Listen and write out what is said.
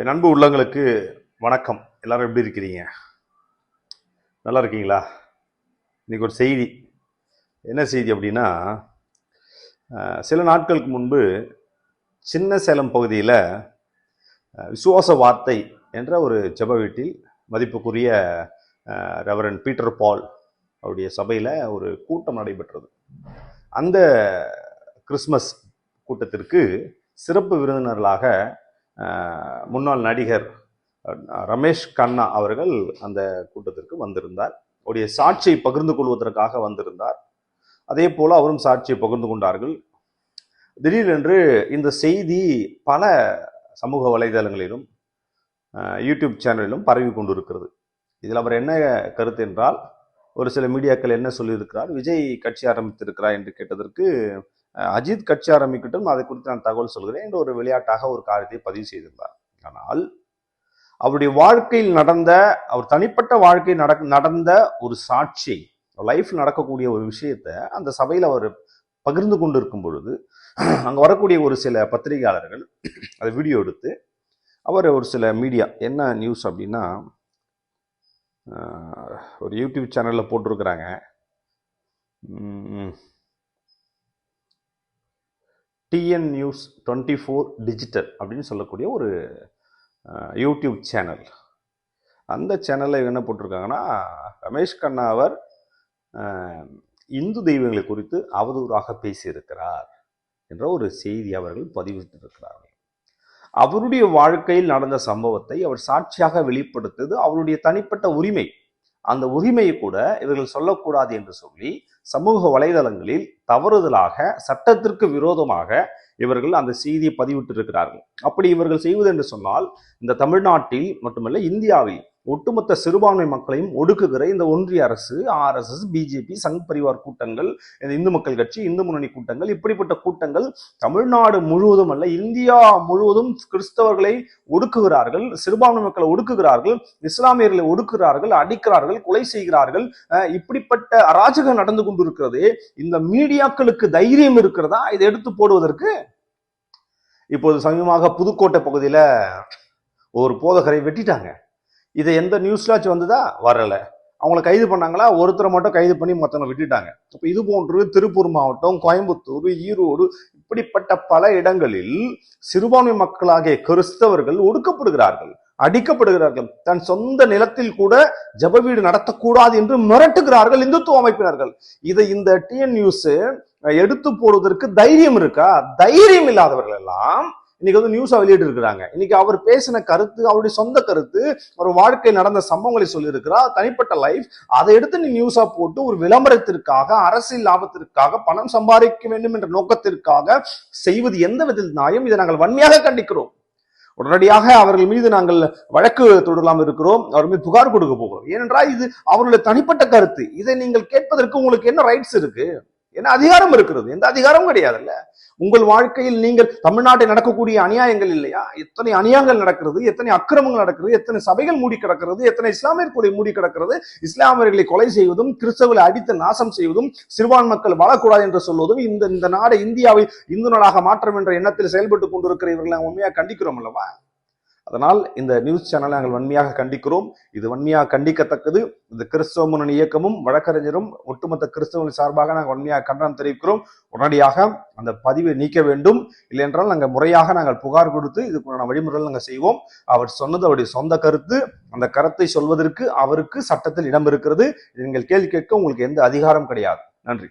என் அன்பு உள்ளங்களுக்கு வணக்கம். எல்லாரும் எப்படி இருக்கிறீங்க? நல்லா இருக்கீங்களா? இன்னைக்கு ஒரு செய்தி. என்ன செய்தி அப்படின்னா, சில நாட்களுக்கு முன்பு சின்ன சேலம் பகுதியில் விசுவாச வார்த்தை என்ற ஒரு ஜெப வீட்டில் மதிப்புக்குரிய ரெவரண்ட் பீட்டர் பால் அவருடைய சபையில் ஒரு கூட்டம் நடைபெற்றது. அந்த கிறிஸ்மஸ் கூட்டத்திற்கு சிறப்பு விருந்தினர்களாக முன்னாள் நடிகர் ரமேஷ் கண்ணா அவர்கள் அந்த கூட்டத்திற்கு வந்திருந்தார். அவருடைய சாட்சியை பகிர்ந்து கொள்வதற்காக வந்திருந்தார். அதே போல அவரும் சாட்சியை பகிர்ந்து கொண்டார்கள். திடீரென்று இந்த செய்தி பல சமூக வலைதளங்களிலும் யூடியூப் சேனலிலும் பரவி கொண்டிருக்கிறது. இதில் அவர் என்ன கருத்து என்றால், ஒரு சில மீடியாக்கள் என்ன சொல்லியிருக்கிறார், விஜய் கட்சி ஆரம்பித்திருக்கிறார் என்று கேட்டதற்கு, அஜித் கட்சி ஆரம்பிக்கட்டும், அதை குறித்து நான் தகவல் சொல்கிறேன் என்று ஒரு விளையாட்டாக ஒரு காரியத்தை பதிவு செய்திருந்தார். ஆனால் அவருடைய வாழ்க்கையில் நடந்த, அவர் தனிப்பட்ட வாழ்க்கையில் நடந்த ஒரு சாட்சி, லைஃப்ல நடக்கக்கூடிய ஒரு விஷயத்தை அந்த சபையில் அவர் பகிர்ந்து கொண்டிருக்கும் பொழுது, அங்கே வரக்கூடிய ஒரு சில பத்திரிகையாளர்கள் அதை வீடியோ எடுத்து அவர் ஒரு சில மீடியா என்ன நியூஸ் அப்படின்னா, ஒரு யூடியூப் சேனலில் போட்டிருக்கிறாங்க. டிஎன் நியூஸ் 24 டிஜிட்டல் அப்படின்னு சொல்லக்கூடிய ஒரு யூடியூப் சேனல். அந்த சேனலில் என்ன போட்டிருக்காங்கன்னா, ரமேஷ் கண்ணா அவர் இந்து தெய்வங்களை குறித்து அவதூறாக பேசியிருக்கிறார் என்ற ஒரு செய்தி அவர்கள் பதிவிட்டிருக்கிறார்கள். அவருடைய வாழ்க்கையில் நடந்த சம்பவத்தை அவர் சாட்சியாக வெளிப்படுத்துவது அவருடைய தனிப்பட்ட உரிமை. அந்த உரிமையை கூட இவர்கள் சொல்லக்கூடாது என்று சொல்லி சமூக வலைதளங்களில் தவறுதலாக, சட்டத்திற்கு விரோதமாக இவர்கள் அந்த செய்தியை பதிவிட்டிருக்கிறார்கள். அப்படி இவர்கள் செய்வது என்று சொன்னால், இந்த தமிழ்நாட்டில் மட்டுமல்ல, இந்தியாவில் ஒட்டுமொத்த சிறுபான்மை மக்களையும் ஒடுக்குகிற இந்த ஒன்றிய அரசு, RSS, பிஜேபி, சங் பரிவார் கூட்டங்கள், இந்த இந்து மக்கள் கட்சி, இந்து முன்னணி கூட்டங்கள், இப்படிப்பட்ட கூட்டங்கள் தமிழ்நாடு முழுவதும் அல்ல, இந்தியா முழுவதும் கிறிஸ்தவர்களை ஒடுக்குகிறார்கள், சிறுபான்மை மக்களை ஒடுக்குகிறார்கள், இஸ்லாமியர்களை ஒடுக்குகிறார்கள், அடிக்கிறார்கள், கொலை செய்கிறார்கள். இப்படிப்பட்ட அராஜகம் நடந்து கொண்டிருக்கிறது. இந்த மீடியாக்களுக்கு தைரியம் இருக்கிறதா இதை எடுத்து போடுவதற்கு? இப்போது சமீபமாக புதுக்கோட்டை பகுதியில் ஒரு போதகரை வெட்டிட்டாங்க. இதை எந்த நியூஸ்லாச்சும் வந்ததா? வரல. அவங்களை கைது பண்ணாங்களா? ஒருத்தரை மட்டும் கைது பண்ணி மற்றவங்க விட்டுட்டாங்க. இப்போ இது போன்று திருப்பூர் மாவட்டம், கோயம்புத்தூர், ஈரோடு, இப்படிப்பட்ட பல இடங்களில் சிறுபான்மை மக்களாகிய கிறிஸ்தவர்கள் ஒடுக்கப்படுகிறார்கள், அடிக்கப்படுகிறார்கள். தன் சொந்த நிலத்தில் கூட ஜெப வீடு நடத்தக்கூடாது என்று மிரட்டுகிறார்கள் இந்துத்துவ அமைப்பினர்கள். இதை இந்த டிஎன் நியூஸ் எடுத்து போடுவதற்கு தைரியம் இருக்கா? தைரியம் இல்லாதவர்கள் எல்லாம் இன்னைக்கு வந்து நியூஸா வெளியிட்டு இருக்கிறாங்க. இன்னைக்கு அவர் பேசின கருத்து, அவருடைய சொந்த கருத்து, ஒரு வாழ்க்கை நடந்த சம்பவங்களை சொல்லி இருக்கிறார், தனிப்பட்ட லைஃப். அதை எடுத்து நீ நியூஸா போட்டு ஒரு விளம்பரத்திற்காக, அரசியல் லாபத்திற்காக, பணம் சம்பாதிக்க வேண்டும் என்ற நோக்கத்திற்காக செய்வது எந்த விதத்தில் நியாயம்? இதை நாங்கள் வன்மையாக கண்டிக்கிறோம். உடனடியாக அவர்கள் மீது நாங்கள் வழக்கு தொடரலாம் இருக்கிறோம், அவர் மீது புகார் கொடுக்க போகிறோம். ஏனென்றால் இது அவர்களுடைய தனிப்பட்ட கருத்து. இதை நீங்கள் கேட்பதற்கு உங்களுக்கு என்ன ரைட்ஸ் இருக்கு? என்ன அதிகாரம் இருக்கிறது? எந்த அதிகாரமும் கிடையாதுல்ல. உங்கள் வாழ்க்கையில் நீங்கள் தமிழ்நாட்டில் நடக்கக்கூடிய அநியாயங்கள் இல்லையா? எத்தனை அநியாயங்கள் நடக்கிறது, எத்தனை அக்கிரமங்கள் நடக்கிறது, எத்தனை சபைகள் மூடி கிடக்கிறது, எத்தனை இஸ்லாமியர் கொலை மூடி கிடக்கிறது, இஸ்லாமியர்களை கொலை செய்வதும், கிறிஸ்தவர்களை அடித்து நாசம் செய்வதும், சிறுபான்மை மக்கள் வாழக்கூடாது என்று சொல்வதும், இந்த நாடு இந்தியாவை இந்து நாடாக மாற்றம் என்ற எண்ணத்தில் செயல்பட்டு கொண்டிருக்கிற இவர்களை உண்மையாக கண்டிக்கிறோம் அல்லவா? அதனால் இந்த நியூஸ் சேனலை நாங்கள் வன்மையாக கண்டிக்கிறோம். இது வன்மையாக கண்டிக்கத்தக்கது. இந்த கிறிஸ்தவ முன்னணி இயக்கமும் வழக்கறிஞரும் ஒட்டுமொத்த கிறிஸ்தவர்கள் சார்பாக நாங்கள் வன்மையாக கண்டனம் தெரிவிக்கிறோம். உடனடியாக அந்த பதிவை நீக்க வேண்டும். இல்லை என்றால் நாங்கள் முறையாக நாங்கள் புகார் கொடுத்து இதுக்கான வழிமுறைகள் நாங்கள் செய்வோம். அவர் சொன்னது அவருடைய சொந்த கருத்து. அந்த கருத்தை சொல்வதற்கு அவருக்கு சட்டத்தில் இடம் இருக்கிறது. நீங்கள் கேள்வி கேட்க உங்களுக்கு எந்த அதிகாரம் கிடையாது. நன்றி.